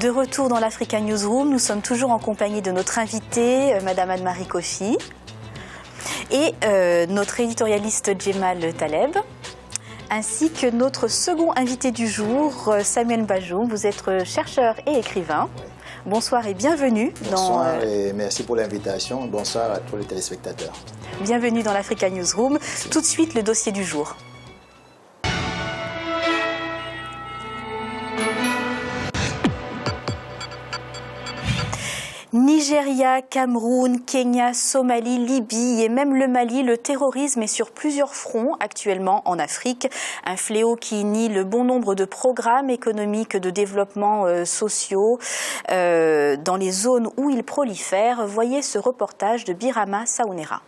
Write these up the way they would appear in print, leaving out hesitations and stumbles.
De retour dans l'Africa Newsroom, nous sommes toujours en compagnie de notre invitée, Madame Anne-Marie Kofi, et notre éditorialiste Djemal Taleb, ainsi que notre second invité du jour, Samuel Bajoum. Vous êtes chercheur et écrivain. Bonsoir et bienvenue. Bonsoir et merci pour l'invitation. Bonsoir à tous les téléspectateurs. Bienvenue dans l'Africa Newsroom. Merci. Tout de suite, le dossier du jour. Nigeria, Cameroun, Kenya, Somalie, Libye et même le Mali, le terrorisme est sur plusieurs fronts actuellement en Afrique. Un fléau qui nie le bon nombre de programmes économiques de développement sociaux dans les zones où il prolifère. Voyez ce reportage de Birama Saounera.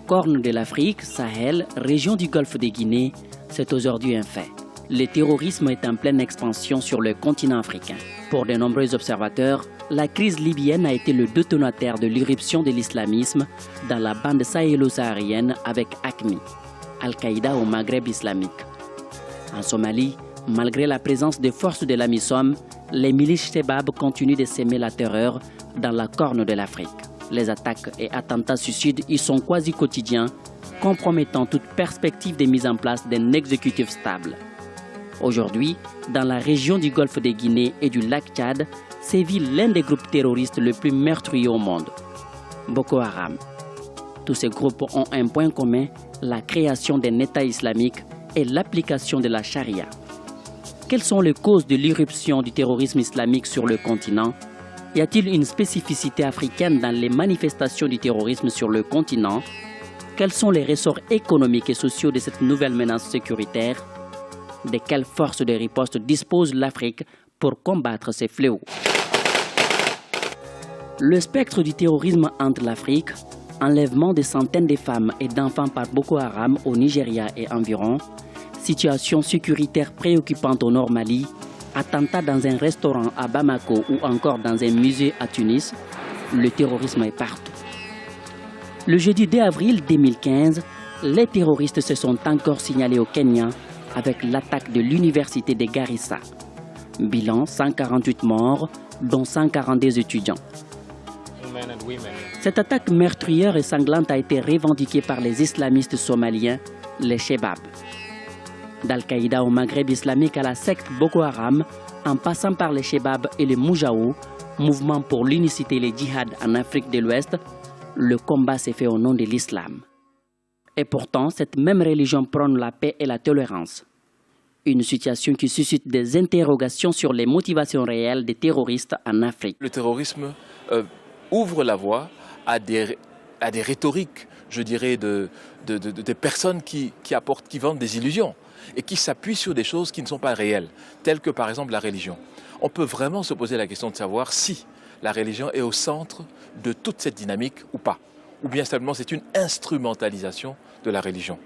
Corne de l'Afrique, Sahel, région du Golfe de Guinée, c'est aujourd'hui un fait. Le terrorisme est en pleine expansion sur le continent africain. Pour de nombreux observateurs, la crise libyenne a été le détonateur de l'irruption de l'islamisme dans la bande sahélo-saharienne avec AQMI, Al-Qaïda au Maghreb islamique. En Somalie, malgré la présence des forces de l'AMISOM, les milices Chebab continuent de s'aimer la terreur dans la Corne de l'Afrique. Les attaques et attentats suicides y sont quasi quotidiens, compromettant toute perspective de mise en place d'un exécutif stable. Aujourd'hui, dans la région du Golfe de Guinée et du lac Tchad, sévit l'un des groupes terroristes les plus meurtriers au monde, Boko Haram. Tous ces groupes ont un point commun, la création d'un État islamique et l'application de la charia. Quelles sont les causes de l'irruption du terrorisme islamique sur le continent ? Y a-t-il une spécificité africaine dans les manifestations du terrorisme sur le continent? Quels sont les ressorts économiques et sociaux de cette nouvelle menace sécuritaire? De quelles forces de riposte dispose l'Afrique pour combattre ces fléaux? Le spectre du terrorisme hante l'Afrique, enlèvement de centaines de femmes et d'enfants par Boko Haram au Nigeria et environ, situation sécuritaire préoccupante au Nord Mali, attentats dans un restaurant à Bamako ou encore dans un musée à Tunis, le terrorisme est partout. Le jeudi 2 avril 2015, les terroristes se sont encore signalés au Kenya avec l'attaque de l'université de Garissa. Bilan 148 morts, dont 142 étudiants. Cette attaque meurtrière et sanglante a été revendiquée par les islamistes somaliens, les Chebab. D'Al-Qaïda au Maghreb islamique à la secte Boko Haram, en passant par les Chebab et les Moujahou, mouvement pour l'unicité et le djihad en Afrique de l'Ouest, le combat s'est fait au nom de l'islam. Et pourtant, cette même religion prône la paix et la tolérance. Une situation qui suscite des interrogations sur les motivations réelles des terroristes en Afrique. Le terrorisme ouvre la voie à des rhétoriques, je dirais, de personnes qui vendent des illusions et qui s'appuient sur des choses qui ne sont pas réelles, telles que par exemple la religion. On peut vraiment se poser la question de savoir si la religion est au centre de toute cette dynamique ou pas, ou bien simplement c'est une instrumentalisation de la religion.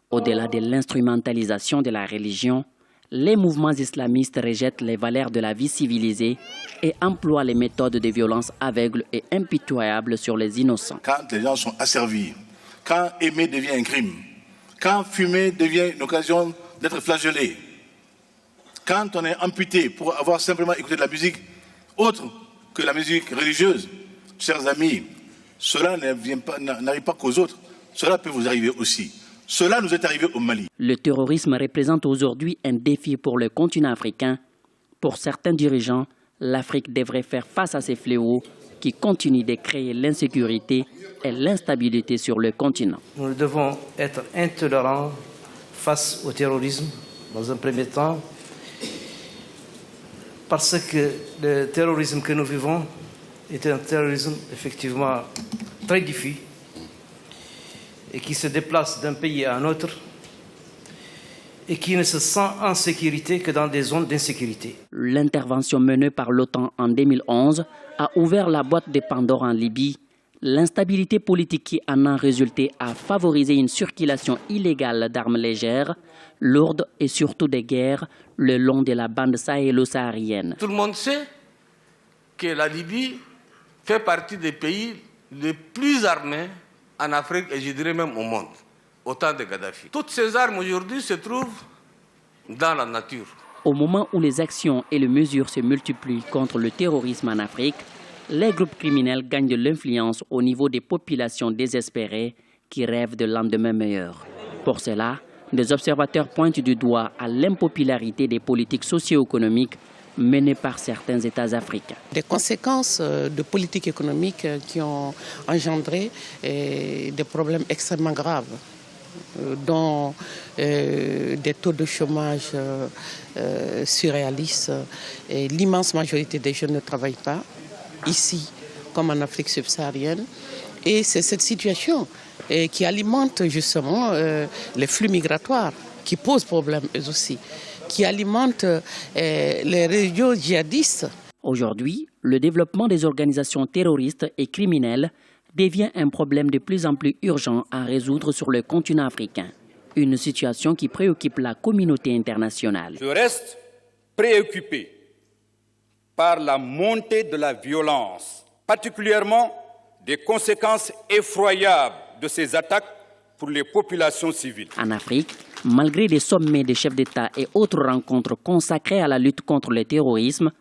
Au-delà de l'instrumentalisation de la religion, les mouvements islamistes rejettent les valeurs de la vie civilisée et emploient les méthodes de violence aveugles et impitoyables sur les innocents. Quand les gens sont asservis, quand aimer devient un crime, quand fumer devient une occasion d'être flagellé, quand on est amputé pour avoir simplement écouté de la musique autre que la musique religieuse, chers amis, cela n'arrive pas qu'aux autres, cela peut vous arriver aussi. Cela nous est arrivé au Mali. Le terrorisme représente aujourd'hui un défi pour le continent africain. Pour certains dirigeants, l'Afrique devrait faire face à ces fléaux qui continuent de créer l'insécurité et l'instabilité sur le continent. Nous devons être intolérants face au terrorisme, dans un premier temps, parce que le terrorisme que nous vivons est un terrorisme effectivement très diffus et qui se déplace d'un pays à un autre et qui ne se sent en sécurité que dans des zones d'insécurité. L'intervention menée par l'OTAN en 2011 a ouvert la boîte de Pandore en Libye. L'instabilité politique qui en a résulté a favorisé une circulation illégale d'armes légères, lourdes et surtout de guerre le long de la bande sahélo-saharienne. Tout le monde sait que la Libye fait partie des pays les plus armés en Afrique et je dirais même au monde, au temps de Kadhafi. Toutes ces armes aujourd'hui se trouvent dans la nature. Au moment où les actions et les mesures se multiplient contre le terrorisme en Afrique, les groupes criminels gagnent de l'influence au niveau des populations désespérées qui rêvent de lendemain meilleur. Pour cela, des observateurs pointent du doigt à l'impopularité des politiques socio-économiques menées par certains États africains. Des conséquences de politiques économiques qui ont engendré des problèmes extrêmement graves, dont des taux de chômage surréalistes. L'immense majorité des jeunes ne travaillent pas, ici comme en Afrique subsaharienne. Et c'est cette situation qui alimente justement les flux migratoires, qui posent problème eux aussi, qui alimente les régions djihadistes. Aujourd'hui, le développement des organisations terroristes et criminelles devient un problème de plus en plus urgent à résoudre sur le continent africain. Une situation qui préoccupe la communauté internationale. Je reste préoccupé par la montée de la violence, particulièrement des conséquences effroyables de ces attaques pour les populations civiles. En Afrique, malgré les sommets des chefs d'État et autres rencontres consacrées à la lutte contre le terrorisme,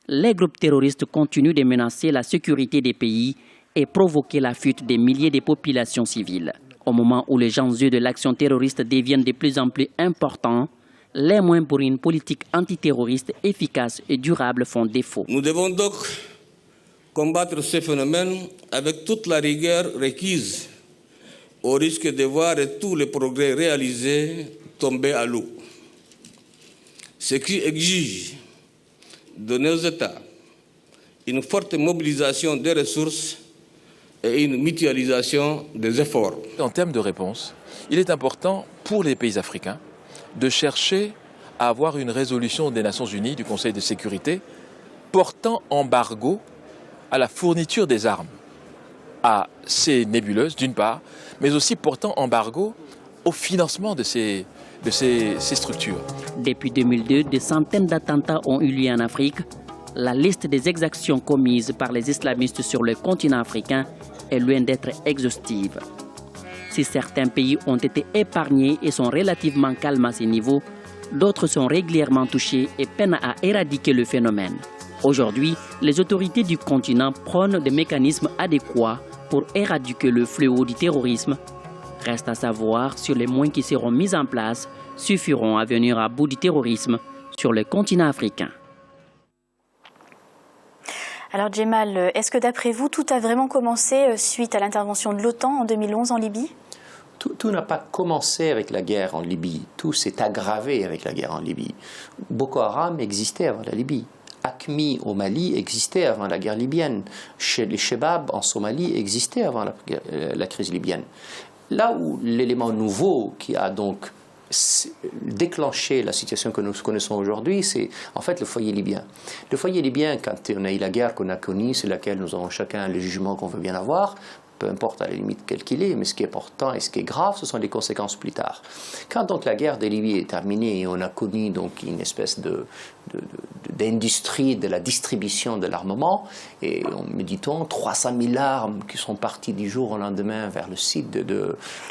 les groupes terroristes continuent de menacer la sécurité des pays et provoquer la fuite des milliers de populations civiles. Au moment où les enjeux de l'action terroriste deviennent de plus en plus importants, les moyens pour une politique antiterroriste efficace et durable font défaut. Nous devons donc combattre ce phénomène avec toute la rigueur requise, au risque de voir tous les progrès réalisés tomber à l'eau. Ce qui exige de nos États une forte mobilisation des ressources et une mutualisation des efforts. En termes de réponse, il est important pour les pays africains de chercher à avoir une résolution des Nations Unies, du Conseil de sécurité, portant embargo à la fourniture des armes à ces nébuleuses, d'une part, mais aussi portant embargo au financement de ces structures. Depuis 2002, des centaines d'attentats ont eu lieu en Afrique. La liste des exactions commises par les islamistes sur le continent africain est loin d'être exhaustive. Si certains pays ont été épargnés et sont relativement calmes à ces niveaux, d'autres sont régulièrement touchés et peinent à éradiquer le phénomène. Aujourd'hui, les autorités du continent prônent des mécanismes adéquats pour éradiquer le fléau du terrorisme. Reste à savoir si les moyens qui seront mis en place suffiront à venir à bout du terrorisme sur le continent africain. Alors Djemal, est-ce que d'après vous, tout a vraiment commencé suite à l'intervention de l'OTAN en 2011 en Libye ? Tout n'a pas commencé avec la guerre en Libye, tout s'est aggravé avec la guerre en Libye. Boko Haram existait avant la Libye. AQMI au Mali existait avant la guerre libyenne. Les Chebab en Somalie existaient avant la crise libyenne. Là où l'élément nouveau qui a donc déclenché la situation que nous connaissons aujourd'hui, c'est en fait le foyer libyen. Le foyer libyen, quand on a eu la guerre qu'on a connue, sur laquelle nous avons chacun le jugement qu'on veut bien avoir, peu importe à la limite quel qu'il est, mais ce qui est important et ce qui est grave, ce sont les conséquences plus tard. Quand donc la guerre de Libye est terminée et on a connu donc une espèce d'industrie de la distribution de l'armement, et me dit-on 300 000 armes qui sont parties du jour au lendemain vers le site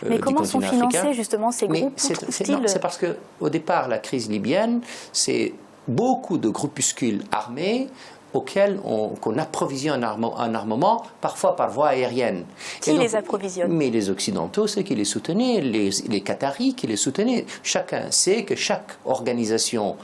mais comment sont financés justement ces groupes? C'est parce qu'au départ, la crise libyenne, c'est beaucoup de groupuscules armés auxquels qu'on approvisionne en armement, parfois par voie aérienne. Qui les approvisionne? Mais les Occidentaux, ceux qui les soutenaient, les Qataris qui les soutenaient. Chacun sait que chaque organisation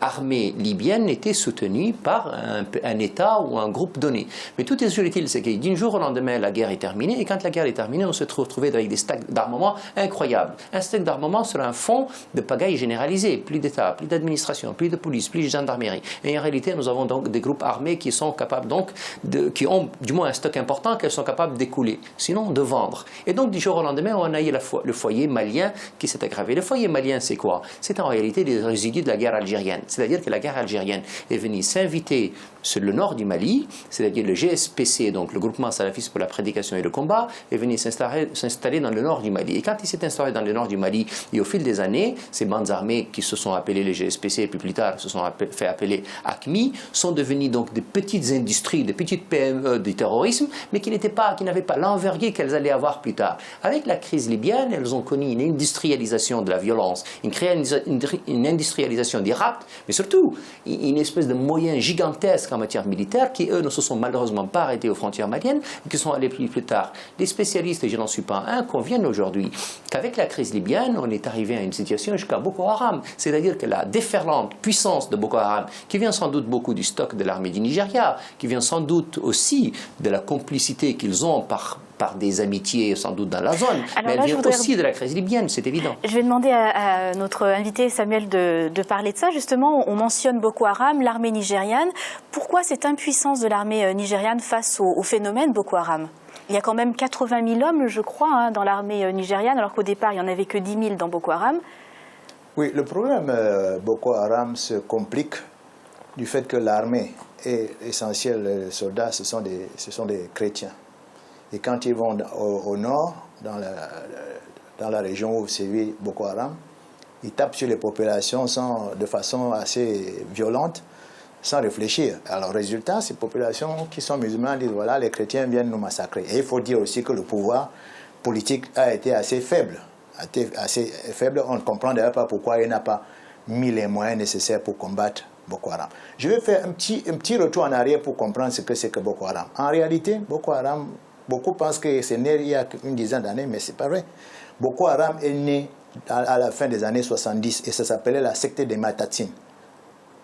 armée libyenne était soutenue par un État ou un groupe donné. Mais tout est utile, c'est que d'un jour au lendemain, la guerre est terminée, et quand la guerre est terminée, on se retrouve avec des stocks d'armement incroyables. Un stock d'armement sur un fond de pagaille généralisée, plus d'État, plus d'administration, plus de police, plus de gendarmerie. Et en réalité, nous avons donc des groupes armées qui sont capables donc qui ont du moins un stock important qu'elles sont capables d'écouler, sinon de vendre. Et donc du jour au lendemain, on a eu le foyer malien qui s'est aggravé. Le foyer malien, c'est quoi? C'est en réalité des résidus de la guerre algérienne. C'est-à-dire que la guerre algérienne est venue s'inviter sur le nord du Mali, c'est-à-dire le GSPC, donc le groupement salafiste pour la prédication et le combat, est venu s'installer dans le nord du Mali. Et quand il s'est installé dans le nord du Mali, et au fil des années, ces bandes armées qui se sont appelées les GSPC et puis plus tard se sont fait appeler AQMI, sont devenues soutenir donc des petites industries, des petites PME du terrorisme, mais qui n'avaient pas l'envergure qu'elles allaient avoir plus tard. Avec la crise libyenne, elles ont connu une industrialisation de la violence, une industrialisation des rapts, mais surtout une espèce de moyens gigantesques en matière militaire qui, eux, ne se sont malheureusement pas arrêtés aux frontières maliennes et qui sont allés plus tard. Les spécialistes, et je n'en suis pas un, conviennent aujourd'hui qu'avec la crise libyenne, on est arrivé à une situation jusqu'à Boko Haram. C'est-à-dire que la déferlante puissance de Boko Haram, qui vient sans doute beaucoup du stock de l'armée du Nigeria, qui vient sans doute aussi de la complicité qu'ils ont par des amitiés sans doute dans la zone, mais elle vient aussi de la crise libyenne, c'est évident. Je vais demander à notre invité Samuel de parler de ça. Justement, on mentionne Boko Haram, l'armée nigériane. Pourquoi cette impuissance de l'armée nigériane face au phénomène Boko Haram ? Il y a quand même 80 000 hommes, je crois, dans l'armée nigériane, alors qu'au départ, il n'y en avait que 10 000 dans Boko Haram. Oui, le problème Boko Haram se complique du fait que l'armée est essentielle, les soldats, ce sont des chrétiens. Et quand ils vont au nord, dans la région où sévit Boko Haram, ils tapent sur les populations de façon assez violente, sans réfléchir. Alors, résultat, ces populations qui sont musulmanes disent, voilà, les chrétiens viennent nous massacrer. Et il faut dire aussi que le pouvoir politique a été assez faible. On ne comprend d'ailleurs pas pourquoi il n'a pas mis les moyens nécessaires pour combattre Boko Haram. Je vais faire un petit retour en arrière pour comprendre ce que c'est que Boko Haram. En réalité, Boko Haram, beaucoup pensent que c'est né il y a une dizaine d'années, mais ce n'est pas vrai. Boko Haram est né à la fin des années 70 et ça s'appelait la secte des Matatin,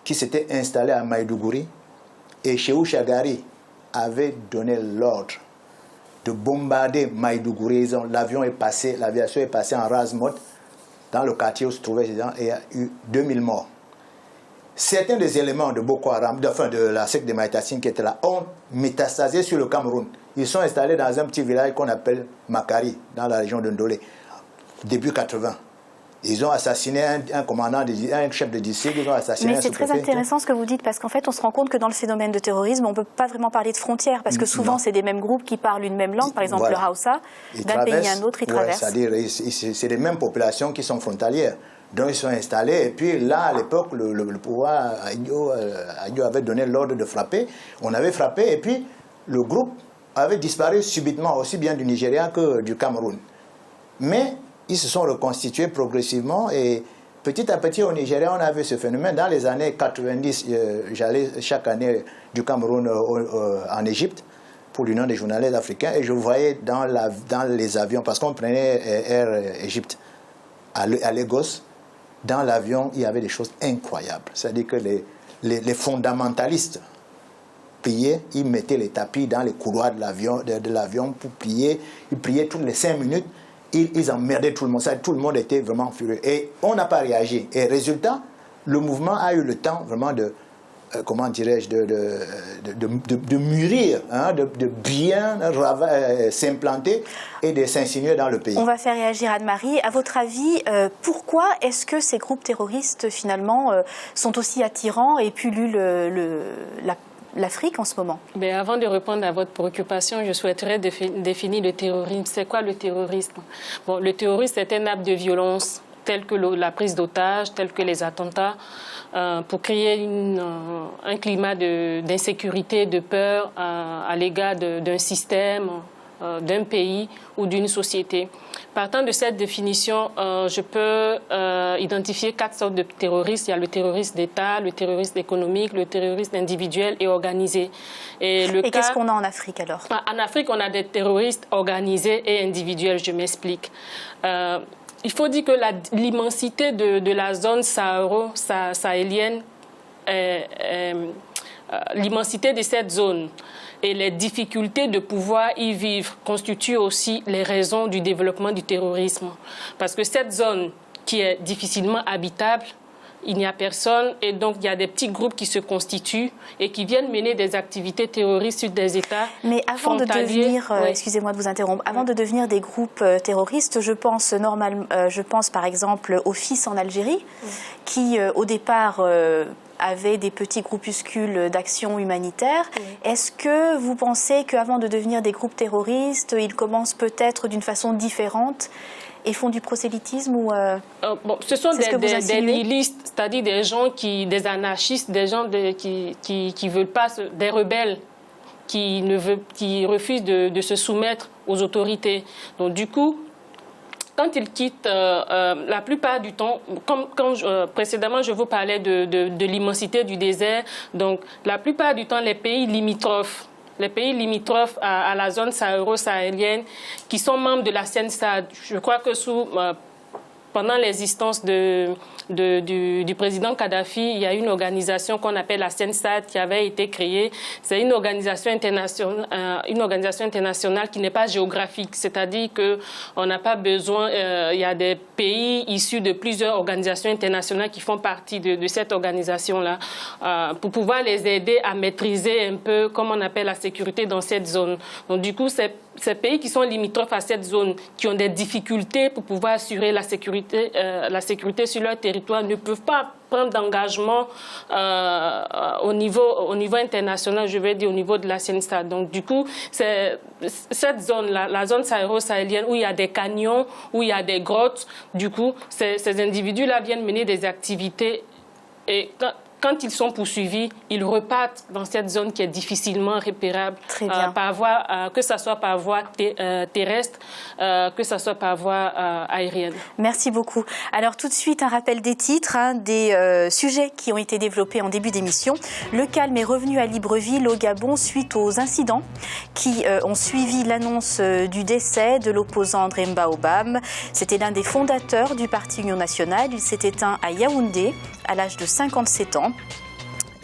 qui s'était installée à Maïdougouri, et Cheikhou Chagari avait donné l'ordre de bombarder Maïdougouri. L'aviation est passée en rase mode dans le quartier où se trouvait ces gens, et il y a eu 2000 morts. Certains des éléments de Boko Haram, de la secte des Maïtassines qui étaient là, ont métastasé sur le Cameroun. Ils sont installés dans un petit village qu'on appelle Makari, dans la région de Ndolé, début 80. Ils ont assassiné un commandant, un chef de district, ils ont assassiné un sous-préfet. Mais c'est très intéressant ce que vous dites, parce qu'en fait, on se rend compte que dans le phénomène de terrorisme, on ne peut pas vraiment parler de frontières, parce que souvent, c'est des mêmes groupes qui parlent une même langue, par exemple le Hausa, d'un pays à un autre, ils traversent. C'est-à-dire, c'est les mêmes populations qui sont frontalières. Donc, ils sont installés, et puis là, à l'époque, le pouvoir, Aïdjo avait donné l'ordre de frapper. On avait frappé, et puis le groupe avait disparu subitement, aussi bien du Nigeria que du Cameroun. Mais ils se sont reconstitués progressivement et petit à petit au Nigeria, on a vu ce phénomène. Dans les années 90, j'allais chaque année du Cameroun en Égypte pour l'Union des journalistes africains et je voyais dans les avions, parce qu'on prenait Air Égypte à Lagos, dans l'avion, il y avait des choses incroyables. C'est-à-dire que les fondamentalistes priaient, ils mettaient les tapis dans les couloirs de l'avion pour prier. Ils priaient toutes les 5 minutes. Ils emmerdaient tout le monde. Tout le monde était vraiment furieux. Et on n'a pas réagi. Et résultat, le mouvement a eu le temps vraiment de, comment dirais-je, de mûrir, hein, de bien s'implanter et de s'insinuer dans le pays. On va faire réagir Anne-Marie. À votre avis, pourquoi est-ce que ces groupes terroristes, finalement, sont aussi attirants et pullulent l'Afrique en ce moment? Mais avant de répondre à votre préoccupation, je souhaiterais définir le terrorisme. C'est quoi le terrorisme? Bon, le terrorisme, c'est un acte de violence, tel que la prise d'otages, tel que les attentats, pour créer un climat d'insécurité, de peur à l'égard d'un système, d'un pays ou d'une société. Partant de cette définition, je peux identifier 4 sortes de terroristes. Il y a le terrorisme d'État, le terrorisme économique, le terrorisme individuel et organisé. Et qu'est-ce qu'on a en Afrique alors? En Afrique, on a des terroristes organisés et individuels, je m'explique. Il faut dire que l'immensité de la zone sahélienne, l'immensité de cette zone et les difficultés de pouvoir y vivre constituent aussi les raisons du développement du terrorisme. Parce que cette zone qui est difficilement habitable, il n'y a personne et donc il y a des petits groupes qui se constituent et qui viennent mener des activités terroristes sur des États Mais avant de devenir, excusez-moi de vous interrompre, avant de devenir des groupes terroristes, je pense par exemple au FIS en Algérie, qui au départ avait des petits groupuscules d'action humanitaire. Est-ce que vous pensez qu'avant de devenir des groupes terroristes, ils commencent peut-être d'une façon différente et font du prosélytisme ou bon, ce sont des nihilistes, c'est-à-dire des gens des anarchistes, des gens qui veulent pas, des rebelles qui refusent de se soumettre aux autorités. Donc du coup, quand ils quittent, la plupart du temps, précédemment je vous parlais de l'immensité du désert, donc la plupart du temps les pays limitrophes à la zone saharo-sahélienne qui sont membres de la CNSAD, je crois que pendant l'existence du président Kadhafi, il y a une organisation qu'on appelle la CNSAD qui avait été créée. C'est une organisation internationale qui n'est pas géographique, c'est-à-dire qu'on n'a pas besoin, il y a des pays issus de plusieurs organisations internationales qui font partie de cette organisation-là pour pouvoir les aider à maîtriser un peu, comme on appelle, la sécurité dans cette zone. Donc du coup, ces pays qui sont limitrophes à cette zone, qui ont des difficultés pour pouvoir assurer la sécurité sur leur territoire, ne peuvent pas prendre d'engagement au niveau international, je vais dire au niveau de la CNSAD. Donc du coup, c'est cette zone-là, la zone saharo-sahélienne, où il y a des canyons, où il y a des grottes, du coup, ces individus-là viennent mener des activités et quand ils sont poursuivis, ils repartent dans cette zone qui est difficilement repérable, par voie, que ce soit par voie terrestre, que ce soit par voie aérienne. Merci beaucoup. Alors tout de suite, un rappel des titres, des sujets qui ont été développés en début d'émission. Le calme est revenu à Libreville, au Gabon, suite aux incidents qui ont suivi l'annonce du décès de l'opposant André Mbaobam. C'était l'un des fondateurs du Parti Union Nationale. Il s'est éteint à Yaoundé à l'âge de 57 ans.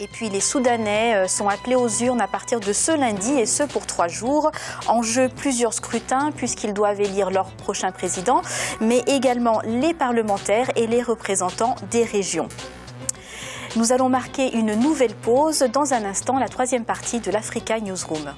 Et puis les Soudanais sont appelés aux urnes à partir de ce lundi, et ce pour 3 jours. En jeu, plusieurs scrutins, puisqu'ils doivent élire leur prochain président, mais également les parlementaires et les représentants des régions. Nous allons marquer une nouvelle pause. Dans un instant, la 3e partie de l'Africa Newsroom.